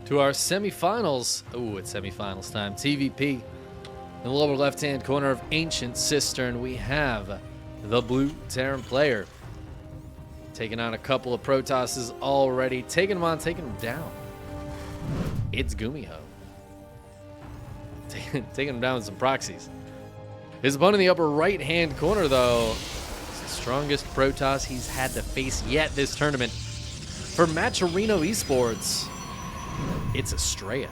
to our semifinals. Ooh, it's semifinals time. TVP. In the lower left-hand corner of Ancient Cistern, we have the blue Terran player. Taking on a couple of Protosses already. Taking them on, taking them down. It's Gumiho. Taking them down with some proxies. His opponent in the upper right-hand corner, though, is the strongest Protoss he's had to face yet this tournament. For Matcherino Esports, it's Astrea.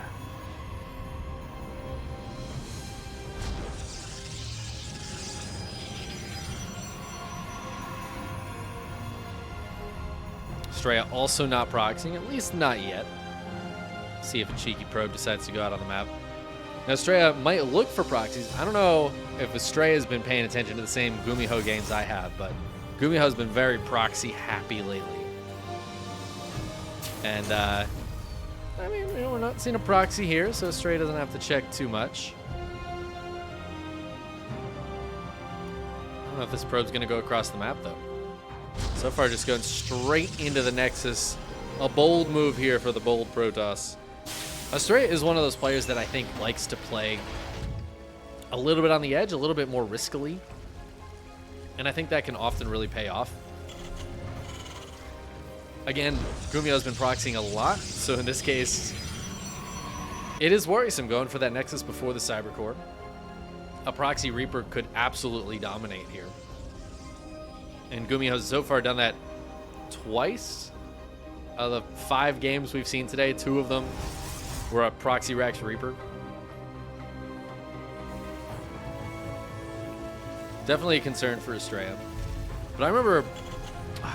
Astrea also not proxying, at least not yet. See if a cheeky probe decides to go out on the map. Now, Astrea might look for proxies. I don't know if Astrea has been paying attention to the same Gumiho games I have, but Gumiho has been very proxy happy lately. And, I mean, you know, we're not seeing a proxy here, so Astrea doesn't have to check too much. I don't know if this probe's going to go across the map, though. So far, just going straight into the Nexus. A bold move here for the bold Protoss. Astrea is one of those players that I think likes to play a little bit on the edge, a little bit more riskily. And I think that can often really pay off. Again, Gumiho's been proxying a lot, so in this case, it is worrisome going for that Nexus before the Cybercore. A proxy Reaper could absolutely dominate here. And Gumiho's so far done that twice. Of the 5 games we've seen today, 2 of them were a proxy Rax Reaper. Definitely a concern for Astrea. But I remember, it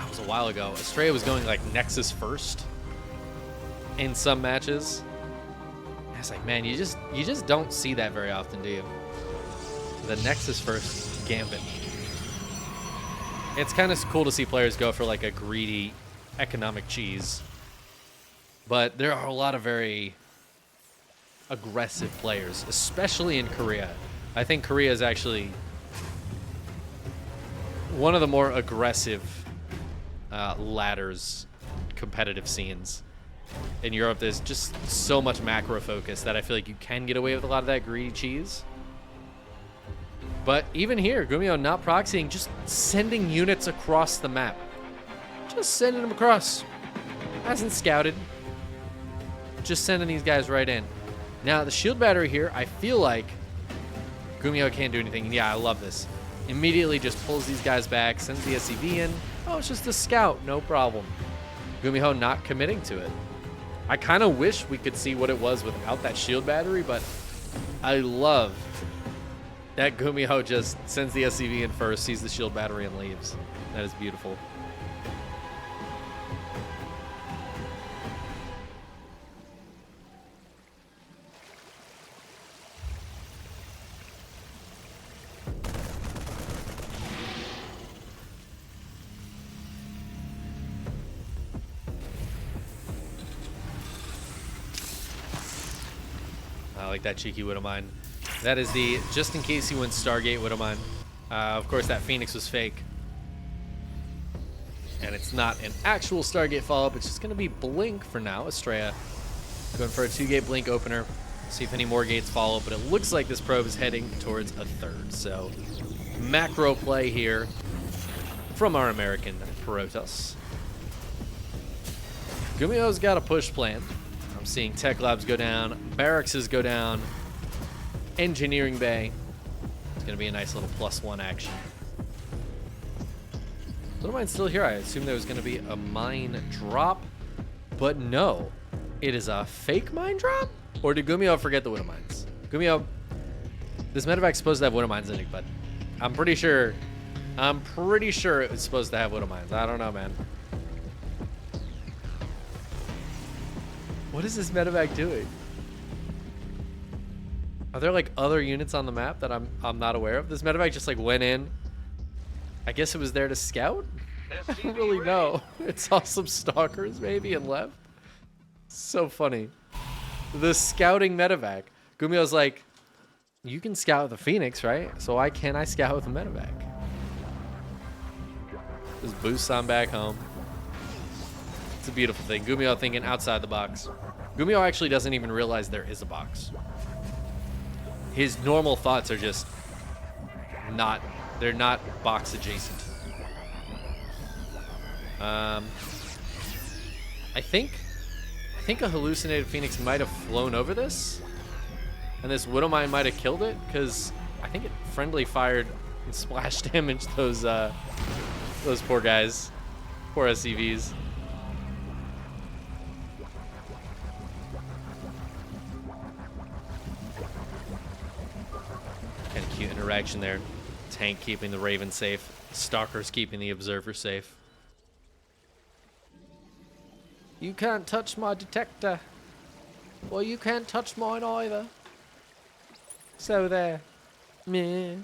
was a while ago, Astrea was going like Nexus first in some matches. I was like, man, you just don't see that very often, do you? The Nexus first gambit. It's kind of cool to see players go for like a greedy economic cheese. But there are a lot of very aggressive players, especially in Korea. I think Korea is actually one of the more aggressive ladders competitive scenes. In Europe, there's just so much macro focus that I feel like you can get away with a lot of that greedy cheese. But even here, Gumiho not proxying, just sending units across the map. Just sending them across. Hasn't scouted. Just sending these guys right in. Now, the shield battery here, I feel like Gumiho can't do anything. Yeah, I love this. Immediately just pulls these guys back, sends the SCV in. Oh, it's just a scout. No problem. Gumiho not committing to it. I kind of wish we could see what it was without that shield battery, but I love that Gumiho just sends the SCV in first, sees the shield battery, and leaves. That is beautiful. I like that cheeky Widow Mine. That is the just in case he wins Stargate Widow Mine. Of course, that Phoenix was fake. And it's not an actual Stargate follow-up. It's just going to be Blink for now. Astrea going for a 2-gate Blink opener. See if any more gates follow. But it looks like this probe is heading towards a 3rd. So macro play here from our American Protoss. Gumiho's got a push plan. I'm seeing Tech Labs go down, Barracks go down, Engineering Bay. It's going to be a nice little +1 action. Little Mine's still here. I assume there was going to be a mine drop, but no. It is a fake mine drop? Or did Gumiho forget the Widow Mines? Gumiho, this medevac's supposed to have Widow Mines in it, but I'm pretty sure it was supposed to have Widow Mines. I don't know, man. What is this medevac doing? Are there like other units on the map that I'm not aware of? This medevac just like went in. I guess it was there to scout? I don't really know. It saw some stalkers maybe and left. So funny. The scouting medevac. Gumiho's like, you can scout with the Phoenix, right? So why can't I scout with the medevac? Just boost on back home. It's a beautiful thing. Gumiho thinking outside the box. Gumiho actually doesn't even realize there is a box. His normal thoughts are just not, they're not box adjacent. I think a hallucinated phoenix might have flown over this, and this Widow Mine might have killed it, because I think it friendly fired and splash damaged those poor guys, poor SCVs. Kind of cute interaction there. Tank keeping the Raven safe, Stalkers keeping the Observer safe. You can't touch my detector. Well, you can't touch mine either. So there. Meh.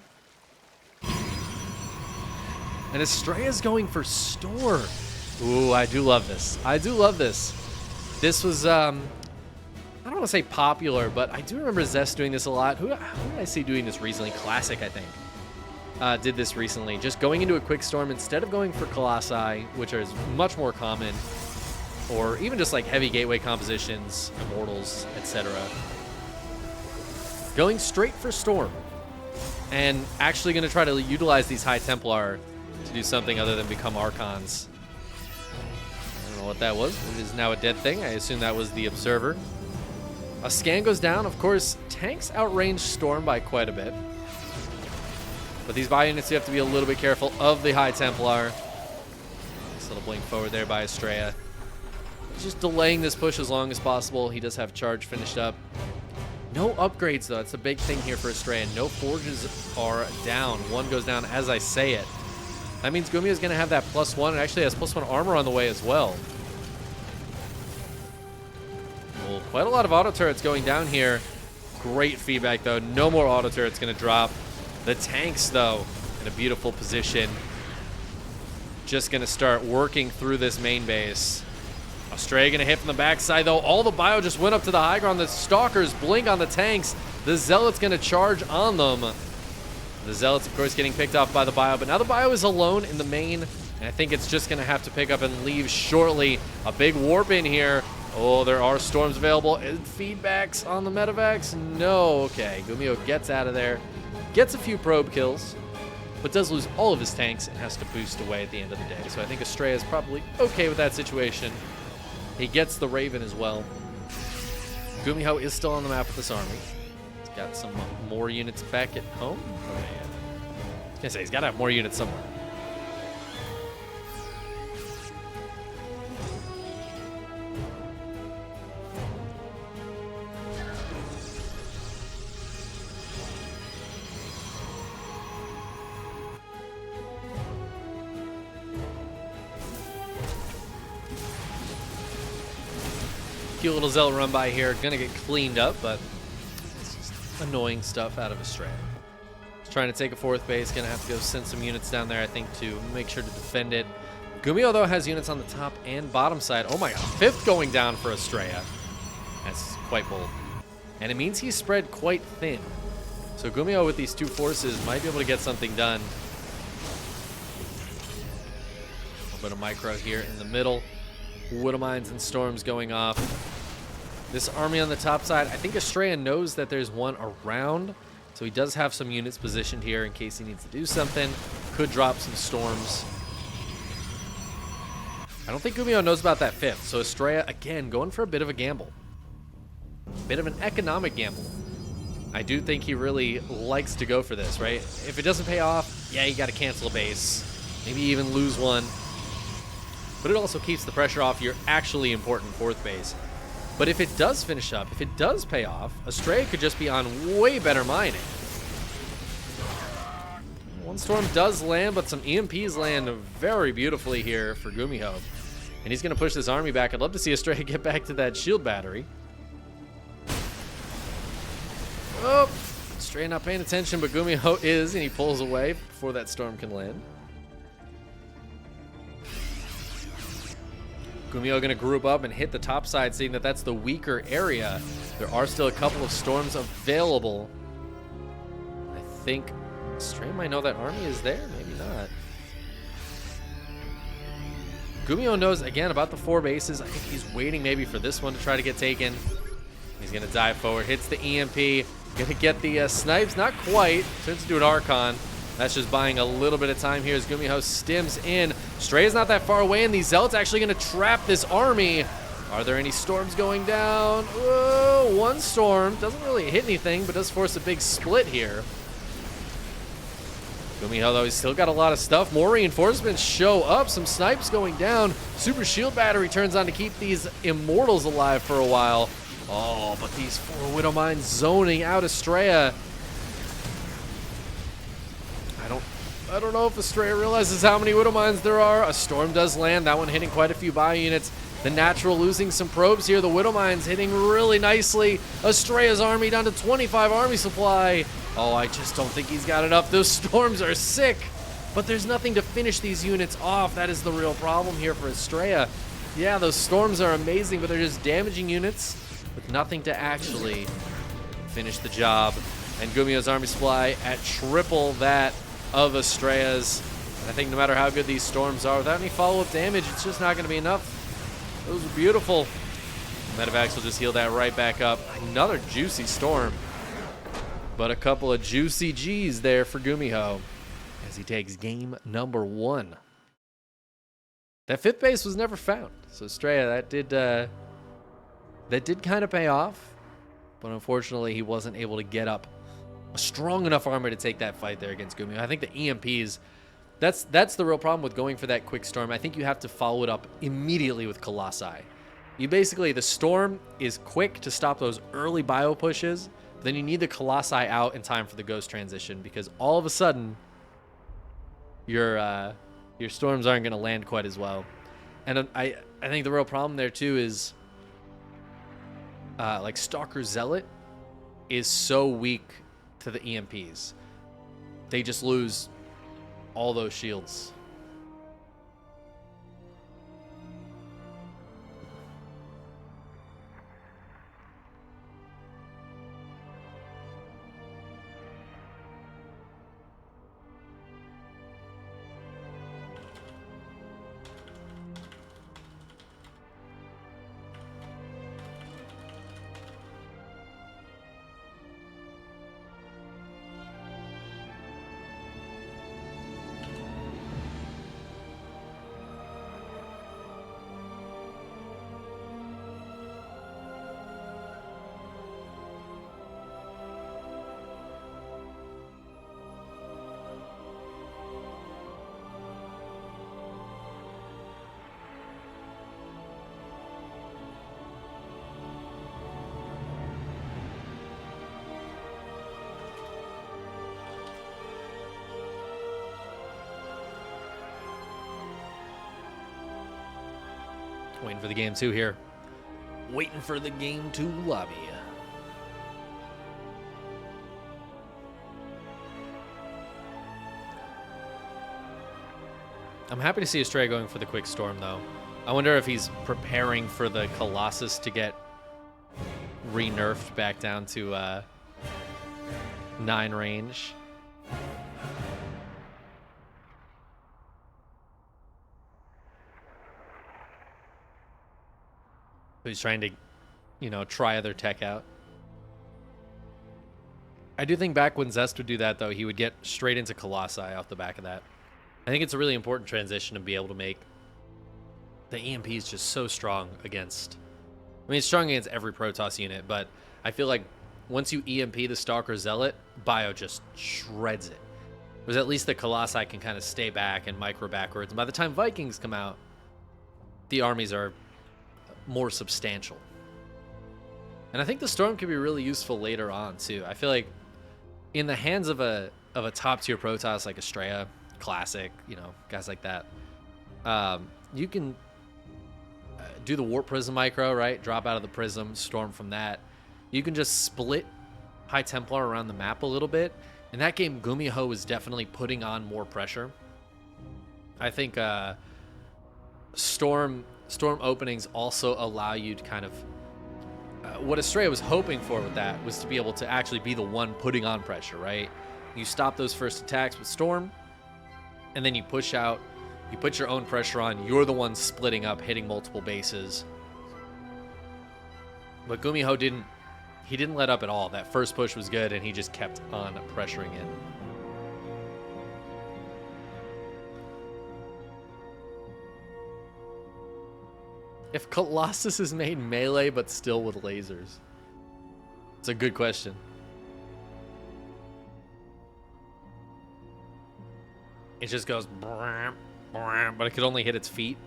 And Astrea's going for Storm. Ooh, I do love this. I do love this. This was, I don't want to say popular, but I do remember Zest doing this a lot. Who did I see doing this recently? Classic, I think. Did this recently. Just going into a quick storm instead of going for Colossi, which is much more common, or even just like heavy gateway compositions, Immortals, etc. Going straight for Storm, and actually going to try to utilize these High Templar to do something other than become Archons. I don't know what that was. It is now a dead thing. I assume that was the Observer. A scan goes down. Of course, tanks outrange Storm by quite a bit. But these bio units, you have to be a little bit careful of the High Templar. Nice little blink forward there by Astrea. Just delaying this push as long as possible. He does have charge finished up. No upgrades, though. That's a big thing here for Astrea. No forges are down. One goes down as I say it. That means Gumiho is going to have that +1. It actually has +1 armor on the way as well. Well, quite a lot of auto turrets going down here. Great feedback, though. No more auto turrets going to drop. The tanks, though, in a beautiful position. Just going to start working through this main base. Astrea going to hit from the backside, though. All the bio just went up to the high ground. The Stalkers blink on the tanks. The Zealot's going to charge on them. The Zealot's, of course, getting picked off by the bio, but now the bio is alone in the main, and I think it's just going to have to pick up and leave shortly. A big warp in here. Oh, there are storms available. Feedbacks on the medevacs? No. Okay, Gumiho gets out of there. Gets a few probe kills, but does lose all of his tanks and has to boost away at the end of the day. So I think Astrea is probably okay with that situation. He gets the Raven as well. Gumiho is still on the map with this army. He's got some more units back at home. Oh, yeah. I was gonna say, he's got to have more units somewhere. Cute little Zealot run by here. Gonna get cleaned up, but it's just annoying stuff out of Astrea. He's trying to take a 4th base. Gonna have to go send some units down there, I think, to make sure to defend it. Gumiho, though, has units on the top and bottom side. Oh my god, 5th going down for Astrea. That's quite bold. And it means he's spread quite thin. So Gumiho with these 2 forces might be able to get something done. A little bit of micro here in the middle. Widow Mines and Storms going off. This army on the top side, I think Astrea knows that there's one around, so he does have some units positioned here in case he needs to do something. Could drop some Storms. I don't think Gumiho knows about that 5th, so Astrea, again, going for a bit of a gamble. A bit of an economic gamble. I do think he really likes to go for this, right? If it doesn't pay off, yeah, you got to cancel a base. Maybe even lose one. But it also keeps the pressure off your actually important 4th base. But if it does finish up, if it does pay off, Astrea could just be on way better mining. One storm does land, but some EMPs land very beautifully here for Gumiho. And he's going to push this army back. I'd love to see Astrea get back to that shield battery. Oh, Astrea not paying attention, but Gumiho is, and he pulls away before that storm can land. Gumiho going to group up and hit the top side, seeing that that's the weaker area. There are still a couple of storms available. I think Astrea might know that army is there. Maybe not. Gumiho knows, again, about the 4 bases. I think he's waiting maybe for this one to try to get taken. He's going to dive forward, hits the EMP. Going to get the snipes, not quite. Turns into an Archon. That's just buying a little bit of time here as Gumiho stims in. Astrea's not that far away, and the Zealot's actually going to trap this army. Are there any storms going down? Whoa, 1 storm. Doesn't really hit anything, but does force a big split here. Gumiho, though, he's still got a lot of stuff. More reinforcements show up. Some snipes going down. Super shield battery turns on to keep these immortals alive for a while. Oh, but these 4 Widow Mines zoning out Astrea. I don't know if Astrea realizes how many Widow Mines there are. A storm does land. That one hitting quite a few bio units. The Natural losing some probes here. The Widow Mines hitting really nicely. Astrea's army down to 25 army supply. Oh, I just don't think he's got enough. Those storms are sick, but there's nothing to finish these units off. That is the real problem here for Astrea. Yeah, those storms are amazing, but they're just damaging units with nothing to actually finish the job. And Gumiho's army supply at triple that of Astrea's. And I think no matter how good these storms are, without any follow-up damage, it's just not going to be enough. Those are beautiful. Medevacs will just heal that right back up. Another juicy storm. But a couple of juicy G's there for Gumiho as he takes game number 1. That 5th base was never found. So Astrea, that did kind of pay off. But unfortunately, he wasn't able to get up a strong enough armor to take that fight there against Gumiho. I think the EMPs, that's the real problem with going for that quick storm. I think you have to follow it up immediately with Colossi. You basically, the storm is quick to stop those early bio pushes. Then you need the Colossi out in time for the Ghost transition, because all of a sudden your storms aren't going to land quite as well. And I think the real problem there too is like Stalker Zealot is so weak to the EMPs. They just lose all those shields. Waiting for the game 2 here. Waiting for the game 2 lobby. I'm happy to see Astrea going for the quick storm, though. I wonder if he's preparing for the Colossus to get re-nerfed back down to 9 range. He's trying to, you know, try other tech out. I do think back when Zest would do that, though, he would get straight into Colossi off the back of that. I think it's a really important transition to be able to make. The EMP is just so strong against... I mean, it's strong against every Protoss unit, but I feel like once you EMP the Stalker Zealot, Bio just shreds it. Whereas at least the Colossi can kind of stay back and micro backwards. And by the time Vikings come out, the armies are more substantial. And I think the Storm could be really useful later on too. I feel like in the hands of a top tier Protoss like Astrea, Classic, you know, guys like that, you can do the Warp Prism micro, right? Drop out of the Prism, Storm from that. You can just split High Templar around the map a little bit. In that game, Gumiho was definitely putting on more pressure. I think Storm openings also allow you to kind of... what Astrea was hoping for with that was to be able to actually be the one putting on pressure, right? You stop those first attacks with Storm, and then you push out You put your own pressure on. You're the one splitting up, hitting multiple bases. But Gumiho didn't. He didn't let up at all. That first push was good, and he just kept on pressuring in. If Colossus is made melee but still with lasers? It's a good question. It just goes, but it could only hit its feet.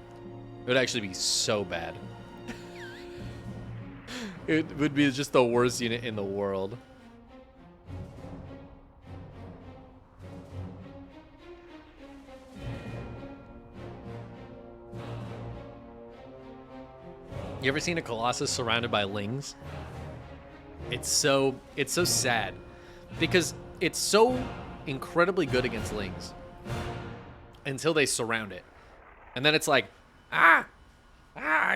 It would actually be so bad. It would be just the worst unit in the world. You ever seen a Colossus surrounded by Lings? It's so sad because it's so incredibly good against Lings until they surround it. And then it's like, I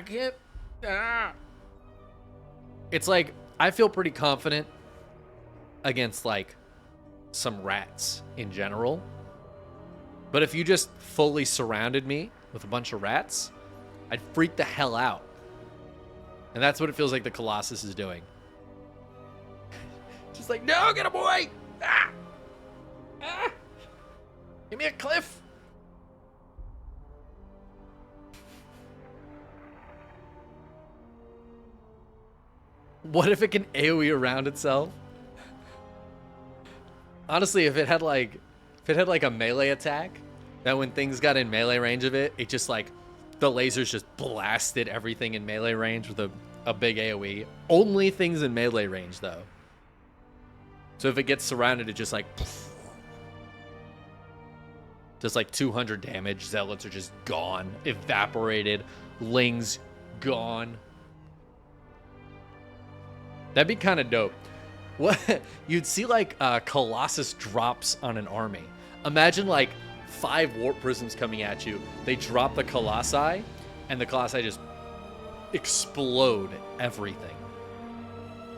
can't, It's like, I feel pretty confident against like some rats in general. But if you just fully surrounded me with a bunch of rats, I'd freak the hell out. And that's what it feels like the Colossus is doing. Just like, no, get away! Give me a cliff! What if it can AoE around itself? Honestly, if it had like a melee attack, that when things got in melee range of it, it just like, the lasers just blasted everything in melee range with a big AoE. Only things in melee range, though. So if it gets surrounded, it just like... Just like 200 damage. Zealots are just gone. Evaporated. Lings gone. That'd be kind of dope. What? You'd see like Colossus drops on an army. Imagine like 5 warp prisms coming at you. They drop the Colossi, and the Colossi just explode everything.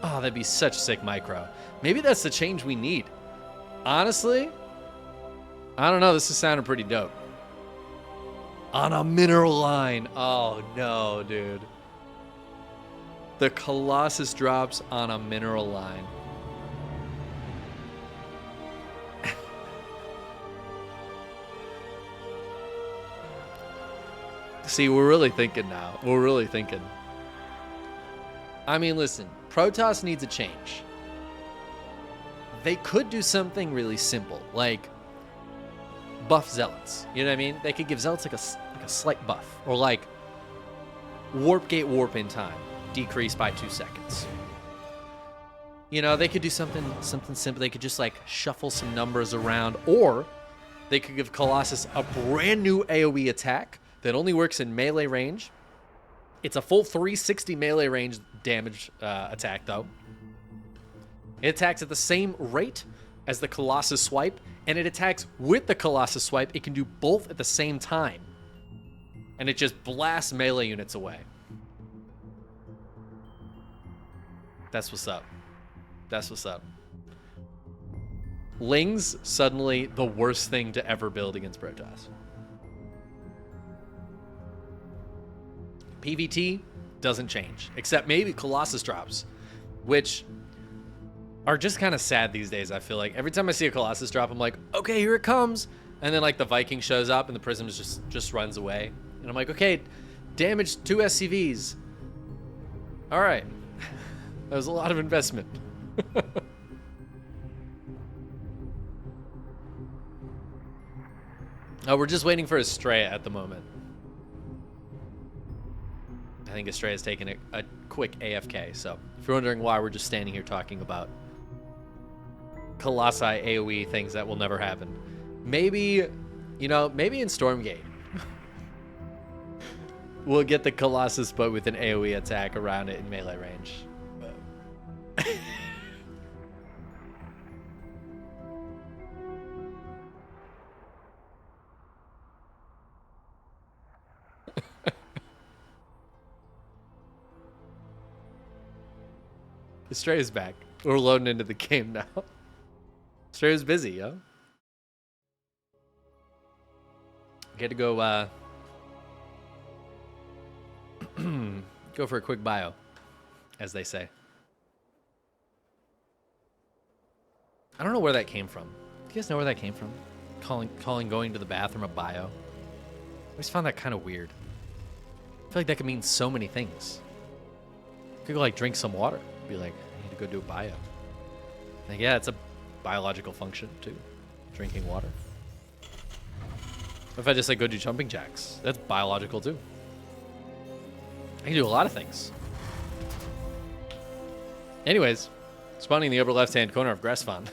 Oh, that'd be such sick micro. Maybe that's the change we need. Honestly, I don't know. This is sounding pretty dope. On a mineral line. Oh, no, dude. The Colossus drops on a mineral line. See, we're really thinking now. We're really thinking. I mean, listen, Protoss needs a change. They could do something really simple, like buff Zealots. You know what I mean? They could give Zealots like a slight buff. Or like warp gate warp in time, decrease by 2 seconds. You know, they could do something simple. They could just like shuffle some numbers around, or they could give Colossus a brand new AoE attack that only works in melee range. It's a full 360 melee range damage attack, though. It attacks at the same rate as the Colossus swipe, and it attacks with the Colossus swipe. It can do both at the same time. And it just blasts melee units away. That's what's up. That's what's up. Lings, suddenly the worst thing to ever build against Protoss. PVT doesn't change, except maybe Colossus drops, which are just kind of sad these days. I feel like every time I see a Colossus drop, I'm like, okay, here it comes. And then like the Viking shows up and the Prism just runs away. And I'm like, okay, damage 2 SCVs. All right. That was a lot of investment. Oh, we're just waiting for Astrea at the moment. I think Astrea is taking a quick AFK. So if you're wondering why we're just standing here talking about Colossi AoE things that will never happen. Maybe, you know, maybe in Stormgate we'll get the Colossus but with an AoE attack around it in melee range. Astrea's back. We're loading into the game now. Astrea's busy, yo. Get to go go for a quick bio, as they say. I don't know where that came from. Do you guys know where that came from? Calling going to the bathroom a bio. I always found that kind of weird. I feel like that could mean so many things. You could go like drink some water. Be like, I need to go do a bio. Like, yeah, it's a biological function too. Drinking water. If I just like go do jumping jacks, that's biological too. I can do a lot of things. Anyways, spawning in the upper left-hand corner of Gressfond.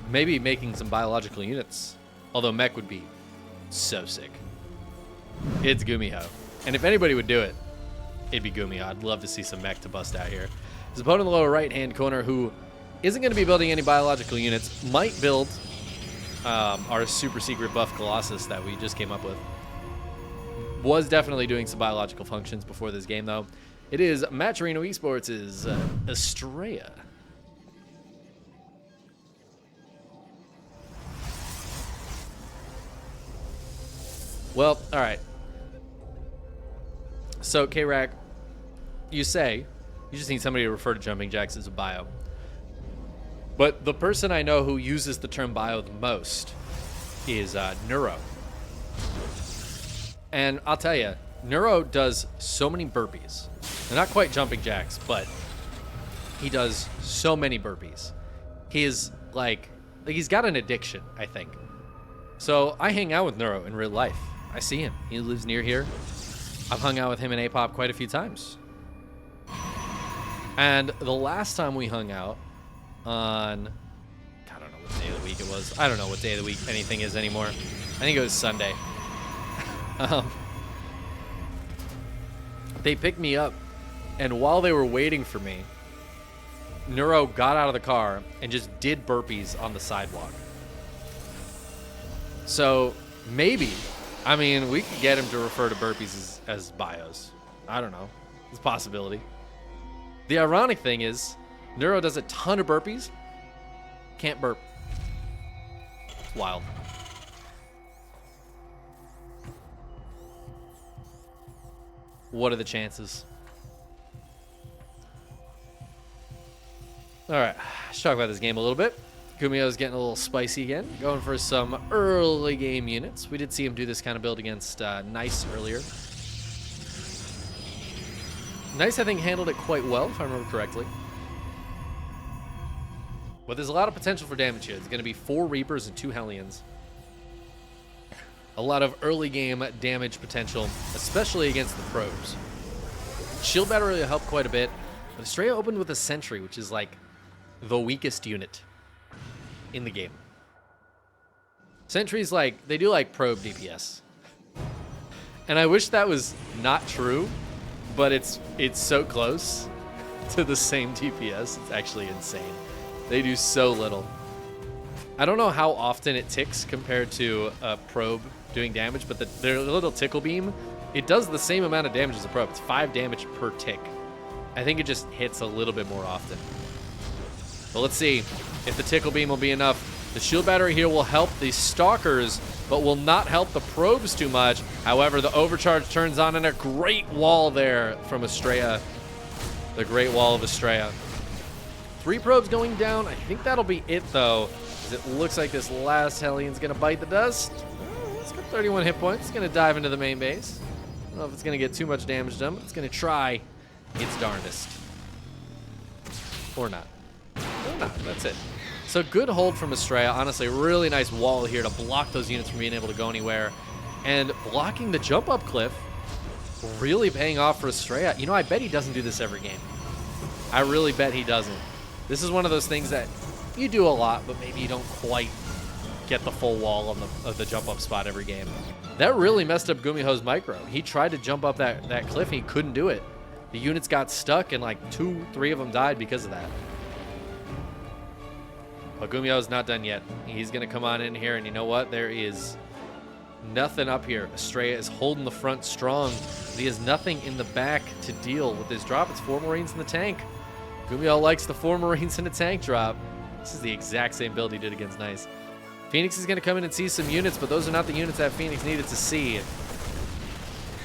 Maybe making some biological units. Although mech would be so sick. It's Gumiho. And if anybody would do it, it'd be Gumiho. I'd love to see some mech to bust out here. His opponent in the lower right-hand corner, who isn't going to be building any biological units, might build our super secret buff Colossus that we just came up with. Was definitely doing some biological functions before this game, though. It is Matcherino Esports' Astrea. Well, all right. So, K-Rack, you say you just need somebody to refer to jumping jacks as a bio. But the person I know who uses the term bio the most is Neuro. And I'll tell you, Neuro does so many burpees. They're not quite jumping jacks, but he does so many burpees. He is like he's got an addiction, I think. So I hang out with Neuro in real life. I see him. He lives near here. I've hung out with him in A-Pop quite a few times. And the last time we hung out on, I don't know what day of the week it was. I don't know what day of the week anything is anymore. I think it was Sunday. They picked me up, and while they were waiting for me, Neuro got out of the car and just did burpees on the sidewalk. So maybe, I mean, we could get him to refer to burpees as bios. I don't know. It's a possibility. The ironic thing is, Neuro does a ton of burpees, can't burp. It's wild. What are the chances? All right, let's talk about this game a little bit. Gumiho's getting a little spicy again, going for some early game units. We did see him do this kind of build against Nice earlier. Nice, I think, handled it quite well, if I remember correctly. But there's a lot of potential for damage here. It's going to be 4 Reapers and 2 Hellions. A lot of early game damage potential, especially against the probes. Shield battery will help quite a bit, but Astrea opened with a Sentry, which is like the weakest unit in the game. Sentry's like, they do like probe DPS. And I wish that was not true, but it's so close to the same DPS. It's actually insane. They do so little. I don't know how often it ticks compared to a probe doing damage, but their little tickle beam, it does the same amount of damage as a probe. It's 5 damage per tick. I think it just hits a little bit more often. But let's see if the tickle beam will be enough. The shield battery here will help the stalkers, but will not help the probes too much. However, the overcharge turns on, and a great wall there from Astrea. The great wall of Astrea. 3 probes going down. I think that'll be it, though, as it looks like this last Hellion's going to bite the dust. It's got 31 hit points. It's going to dive into the main base. I don't know if it's going to get too much damage done, but it's going to try its darndest. Or not. Or not. That's it. So good hold from Astrea. Honestly, really nice wall here to block those units from being able to go anywhere. And blocking the jump up cliff, really paying off for Astrea. You know, I bet he doesn't do this every game. I really bet he doesn't. This is one of those things that you do a lot, but maybe you don't quite get the full wall of the jump up spot every game. That really messed up Gumiho's micro. He tried to jump up that cliff and he couldn't do it. The units got stuck and like 2-3 of them died because of that. But Gumiho's not done yet. He's going to come on in here, and you know what? There is nothing up here. Astrea is holding the front strong. He has nothing in the back to deal with this drop. It's 4 Marines in the tank. Gumiho likes the 4 Marines in the tank drop. This is the exact same build he did against Nice. Phoenix is going to come in and see some units, but those are not the units that Phoenix needed to see. A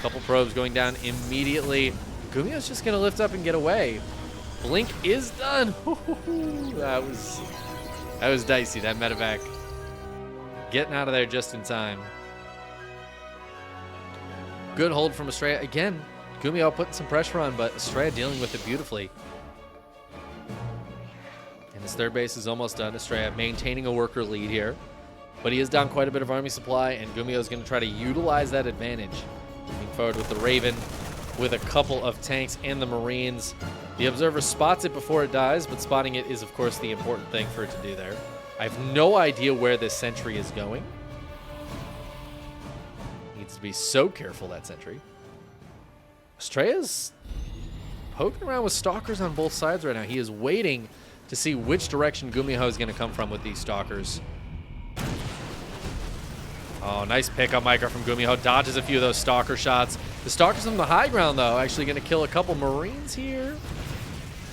couple probes going down immediately. Gumiho's just going to lift up and get away. Blink is done. That was dicey, that medevac. Getting out of there just in time. Good hold from Astrea. Again, Gumiho putting some pressure on, but Astrea dealing with it beautifully. And his third base is almost done. Astrea maintaining a worker lead here. But he is down quite a bit of army supply, and Gumiho is going to try to utilize that advantage. Moving forward with the Raven, with a couple of tanks and the Marines. The Observer spots it before it dies, but spotting it is, of course, the important thing for it to do there. I have no idea where this sentry is going. Needs to be so careful, that sentry. Astrea's poking around with stalkers on both sides right now. He is waiting to see which direction Gumiho is going to come from with these stalkers. Oh, nice pickup micro from Gumiho. Dodges a few of those stalker shots. The stalkers on the high ground, though, actually going to kill a couple Marines here.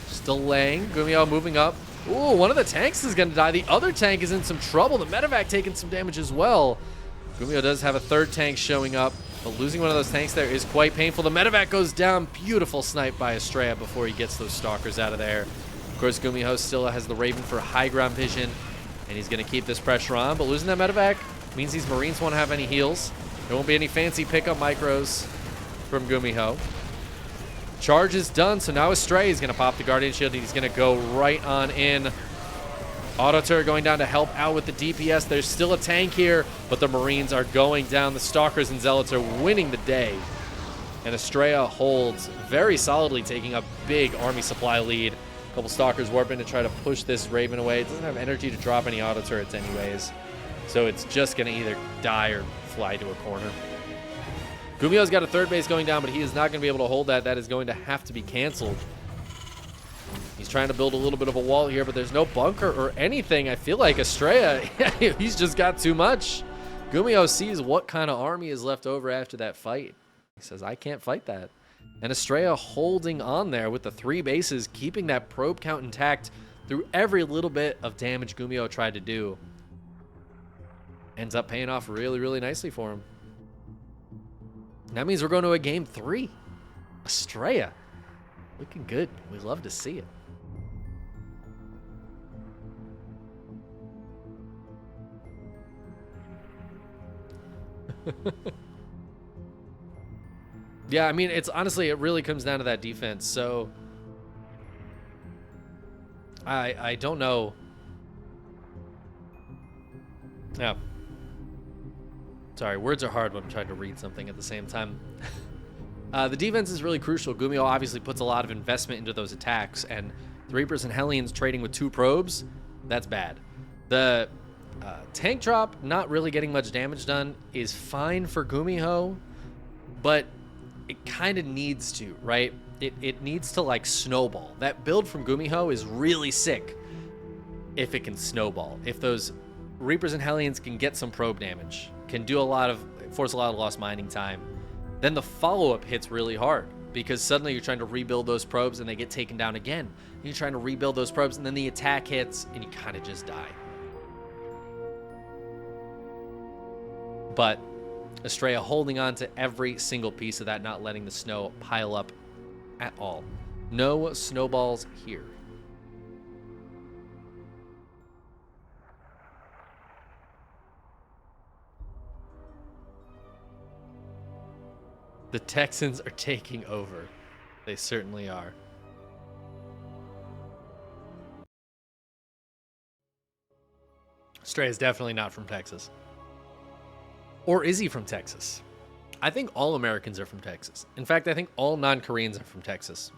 Still laying. Gumiho moving up. Ooh, one of the tanks is going to die. The other tank is in some trouble. The medevac taking some damage as well. Gumiho does have a third tank showing up, but losing one of those tanks there is quite painful. The medevac goes down. Beautiful snipe by Astrea before he gets those stalkers out of there. Of course, Gumiho still has the Raven for high ground vision, and he's going to keep this pressure on, but losing that medevac means these Marines won't have any heals. There won't be any fancy pickup micros from Gumiho. Charge is done, so now Astrea is going to pop the Guardian Shield, and he's going to go right on in. Auto turret going down to help out with the DPS. There's still a tank here, but the Marines are going down. The Stalkers and Zealots are winning the day. And Astrea holds very solidly, taking a big army supply lead. A couple Stalkers warping to try to push this Raven away. It doesn't have energy to drop any auto turrets anyways, so it's just going to either die or fly to a corner. Gumiho's got a third base going down, but he is not going to be able to hold that. That is going to have to be canceled. He's trying to build a little bit of a wall here, but there's no bunker or anything. I feel like Astrea, he's just got too much. Gumiho sees what kind of army is left over after that fight. He says, I can't fight that. And Astrea holding on there with the 3 bases, keeping that probe count intact through every little bit of damage Gumiho tried to do. Ends up paying off really, really nicely for him. That means we're going to a game 3. Astrea looking good. We love to see it. Yeah, I mean, it's honestly, it really comes down to that defense. So I don't know. Yeah. Sorry, words are hard when I'm trying to read something at the same time. The defense is really crucial. Gumiho obviously puts a lot of investment into those attacks, and the Reapers and Hellions trading with 2 probes, that's bad. The tank drop, not really getting much damage done, is fine for Gumiho, but it kind of needs to, right? It needs to, like, snowball. That build from Gumiho is really sick if it can snowball. If those Reapers and Hellions can get some probe damage, can do force a lot of lost mining time, then the follow-up hits really hard, because suddenly you're trying to rebuild those probes and they get taken down again. And you're trying to rebuild those probes and then the attack hits and you kind of just die. But Astrea holding on to every single piece of that, not letting the snow pile up at all. No snowballs here. The Texans are taking over. They certainly are. Astrea is definitely not from Texas. Or is he from Texas? I think all Americans are from Texas. In fact, I think all non-Koreans are from Texas.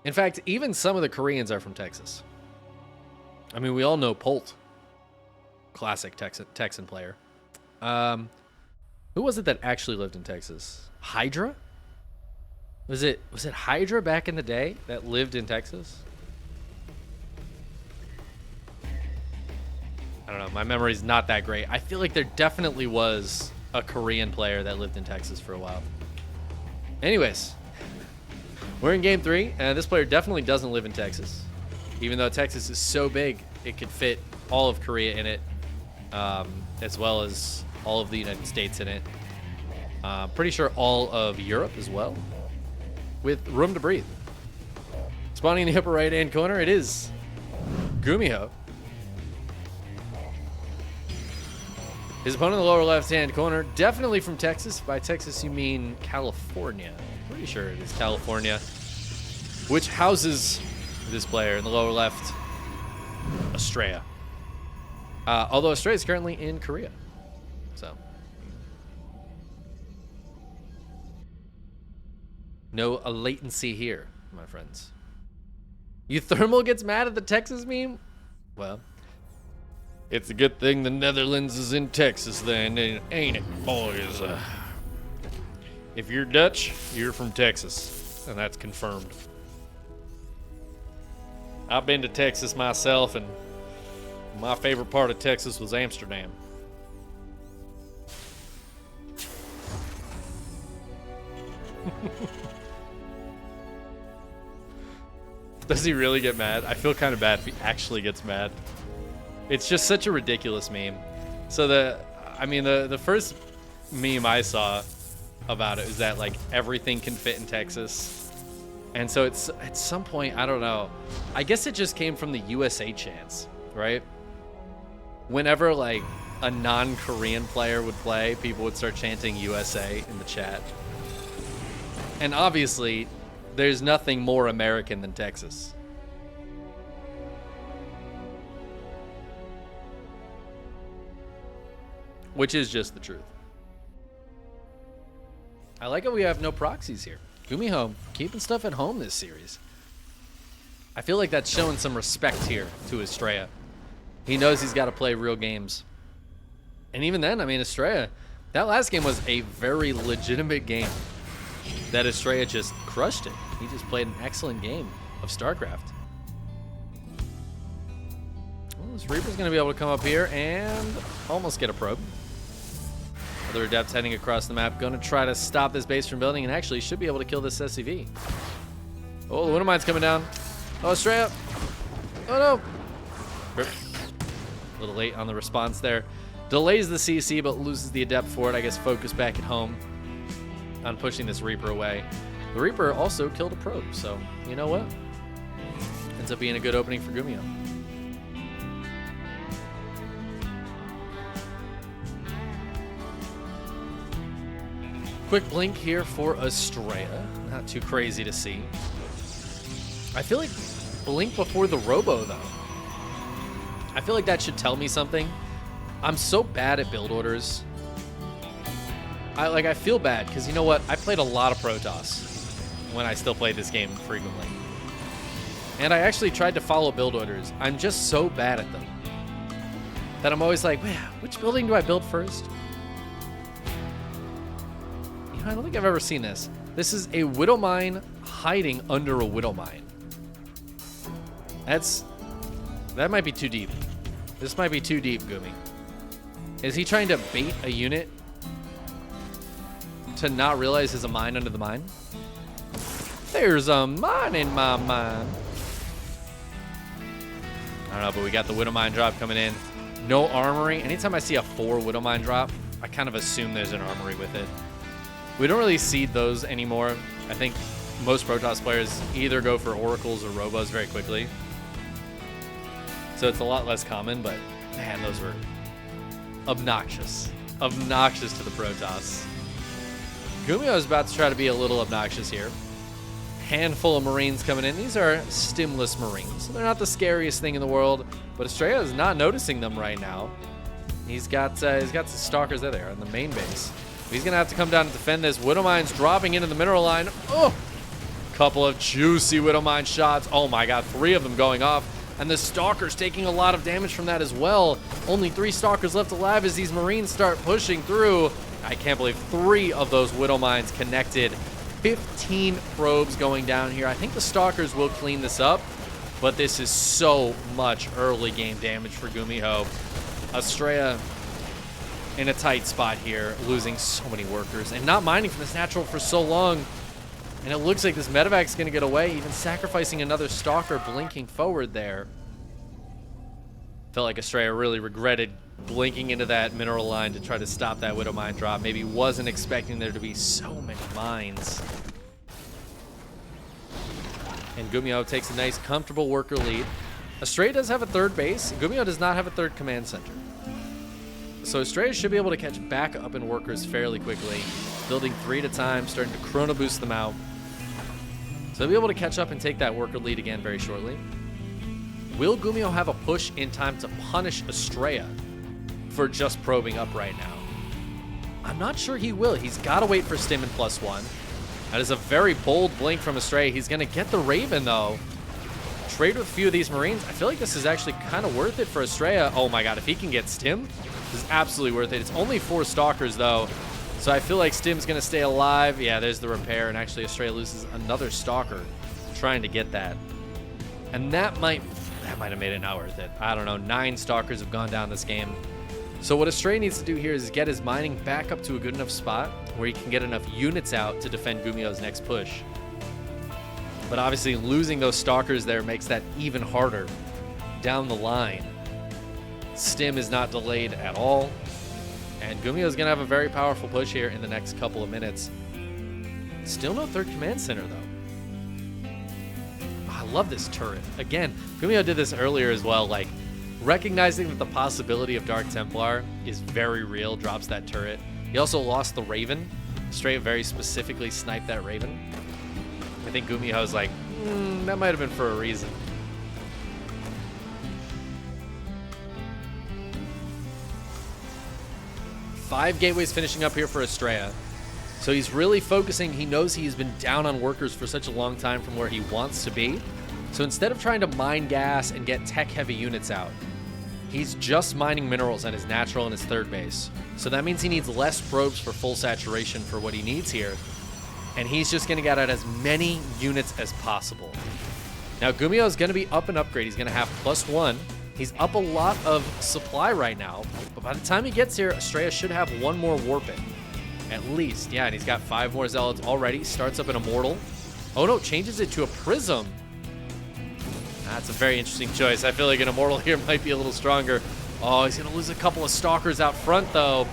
In fact, even some of the Koreans are from Texas. I mean, we all know Polt. Classic Texan player. Who was it that actually lived in Texas? Hydra? Was it Hydra back in the day that lived in Texas? I don't know. My memory's not that great. I feel like there definitely was a Korean player that lived in Texas for a while. Anyways, we're in game 3, and this player definitely doesn't live in Texas. Even though Texas is so big, it could fit all of Korea in it. as well as all of the United States in it. Pretty sure all of Europe as well, with room to breathe. Spawning in the upper right-hand corner, it is Gumiho. His opponent in the lower left-hand corner, definitely from Texas. By Texas, you mean California. Pretty sure it is California, which houses this player in the lower left, Astrea. Although Astrea is currently in Korea. So, no latency here, my friends. Thermal gets mad at the Texas meme? Well, it's a good thing the Netherlands is in Texas then, ain't it, boys? If you're Dutch, you're from Texas, and that's confirmed. I've been to Texas myself, and my favorite part of Texas was Amsterdam. Does he really get mad? I feel kind of bad if he actually gets mad. It's just such a ridiculous meme. So the first meme I saw about it is that like everything can fit in Texas. And so it's at some point, I don't know. I guess it just came from the USA chants, right? Whenever like a non-Korean player would play, people would start chanting USA in the chat. And obviously, there's nothing more American than Texas. Which is just the truth. I like how we have no proxies here. Gumiho keeping stuff at home this series. I feel like that's showing some respect here to Astrea. He knows he's got to play real games. And even then, I mean, Astrea, that last game was a very legitimate game. That Astrea just crushed it. He just played an excellent game of StarCraft. Well, this Reaper's going to be able to come up here and almost get a probe. Other adepts heading across the map, going to try to stop this base from building, and actually should be able to kill this SCV. Oh, the Winter Mine's coming down. Oh, Astrea. Oh, no. Rip. A little late on the response there. Delays the CC, but loses the adept for it. I guess focus back at home on pushing this Reaper away. The Reaper also killed a probe, so you know what? Ends up being a good opening for Gumiho. Quick blink here for Astrea. Not too crazy to see. I feel like blink before the Robo, though. I feel like that should tell me something. I'm so bad at build orders. I feel bad because you know what? I played a lot of Protoss when I still played this game frequently. And I actually tried to follow build orders. I'm just so bad at them that I'm always like, which building do I build first? You know, I don't think I've ever seen this. This is a Widow Mine hiding under a Widow Mine. That might be too deep. This might be too deep, Gumi. Is he trying to bait a unit to not realize there's a mine under the mine? There's a mine in my mine. I don't know, but we got the Widow Mine drop coming in. No armory. Anytime I see a 4 Widow Mine drop, I kind of assume there's an armory with it. We don't really seed those anymore. I think most Protoss players either go for Oracles or Robos very quickly. So it's a lot less common, but man, those were obnoxious. Obnoxious to the Protoss. Gumiho is about to try to be a little obnoxious here. Handful of Marines coming in. These are stimless Marines. They're not the scariest thing in the world, but Astrea is not noticing them right now. He's got some stalkers there. They are on the main base. He's gonna have to come down and defend this. Widow Mine's dropping into the mineral line. Oh, couple of juicy Widow Mine shots. Oh my God, 3 of them going off. And the Stalker's taking a lot of damage from that as well. Only 3 Stalkers left alive as these Marines start pushing through. I can't believe 3 of those Widow Mines connected. 15 probes going down here. I think the Stalkers will clean this up, but this is so much early game damage for Gumiho. Astrea in a tight spot here, losing so many workers and not mining from this natural for so long. And it looks like this medevac's going to get away, even sacrificing another Stalker blinking forward there. Felt like Astrea really regretted blinking into that mineral line to try to stop that Widow Mine drop. Maybe wasn't expecting there to be so many mines. And Gumiho takes a nice, comfortable worker lead. Astrea does have a third base. Gumiho does not have a third command center. So Astrea should be able to catch back up in workers fairly quickly, building 3 at a time, starting to chrono boost them out. So they'll be able to catch up and take that worker lead again very shortly. Will Gumiho have a push in time to punish Astrea for just probing up right now? I'm not sure he will. He's got to wait for Stim and +1. That is a very bold blink from Astrea. He's going to get the Raven, though. Trade with a few of these Marines. I feel like this is actually kind of worth it for Astrea. Oh my god, if he can get Stim, this is absolutely worth it. It's only 4 Stalkers, though, so I feel like Stim's going to stay alive. Yeah, there's the repair, and actually Astrea loses another Stalker trying to get that. And that might have made it not worth it. I don't know. 9 Stalkers have gone down this game. So what Astrea needs to do here is get his mining back up to a good enough spot where he can get enough units out to defend Gumiho's next push. But obviously losing those Stalkers there makes that even harder down the line. Stim is not delayed at all. And Gumiho's going to have a very powerful push here in the next couple of minutes. Still no third command center, though. I love this turret. Again, Gumiho did this earlier as well. Like, recognizing that the possibility of Dark Templar is very real, drops that turret. He also lost the Raven. Astrea very specifically sniped that Raven. I think Gumiho's like, that might have been for a reason. Five gateways finishing up here for Astrea. So he's really focusing. He knows he's been down on workers for such a long time from where he wants to be. So instead of trying to mine gas and get tech-heavy units out, he's just mining minerals on his natural and his third base. So that means he needs less probes for full saturation for what he needs here. And he's just going to get out as many units as possible. Now, Gumiho is going to be up an upgrade. He's going to have +1. He's up a lot of supply right now. But by the time he gets here, Astrea should have 1 more Warping. At least. Yeah, and he's got 5 more Zealots already. Starts up an Immortal. Oh, no, changes it to a Prism. That's a very interesting choice. I feel like an Immortal here might be a little stronger. Oh, he's going to lose a couple of Stalkers out front, though.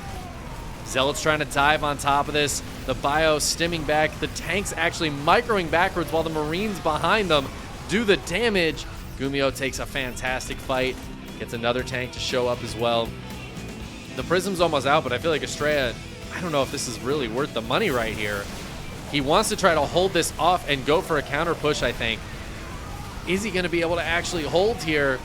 Zealots trying to dive on top of this. The Bio stimming back. The tanks actually microing backwards while the Marines behind them do the damage. Gumiho takes a fantastic fight. Gets another tank to show up as well. The Prism's almost out, but I feel like Astrea, I don't know if this is really worth the money right here. He wants to try to hold this off and go for a counter push, I think. Is he going to be able to actually hold here?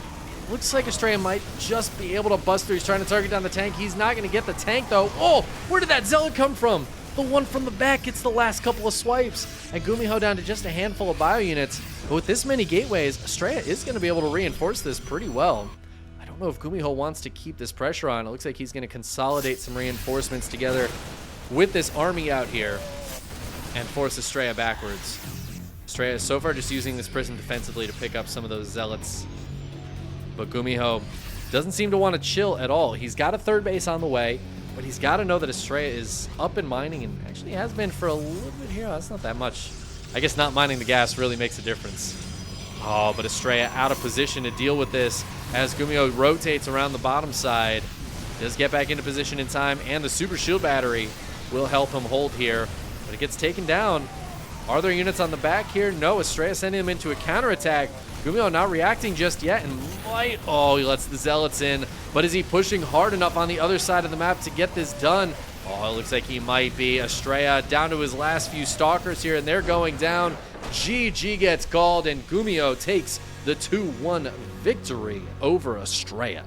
Looks like Astrea might just be able to bust through. He's trying to target down the tank. He's not going to get the tank, though. Oh, where did that Zealot come from? The one from the back gets the last couple of swipes. And Gumiho down to just a handful of bio units. But with this many gateways, Astrea is going to be able to reinforce this pretty well. I don't know if Gumiho wants to keep this pressure on. It looks like he's going to consolidate some reinforcements together with this army out here and force Astrea backwards. Astrea is so far just using this prison defensively to pick up some of those Zealots. But Gumiho doesn't seem to want to chill at all. He's got a third base on the way, but he's got to know that Astrea is up and mining, and actually has been for a little bit here. That's not that much. I guess not mining the gas really makes a difference. Oh, but Astrea out of position to deal with this as Gumiho rotates around the bottom side. Does get back into position in time, and the Super Shield Battery will help him hold here. But it gets taken down. Are there units on the back here? No, Astrea sending him into a counterattack. Gumiho not reacting just yet, and might, oh, he lets the Zealots in. But is he pushing hard enough on the other side of the map to get this done? Oh, it looks like he might be. Astrea down to his last few Stalkers here, and they're going down. GG gets called, and Gumiho takes the 2-1 victory over Astrea.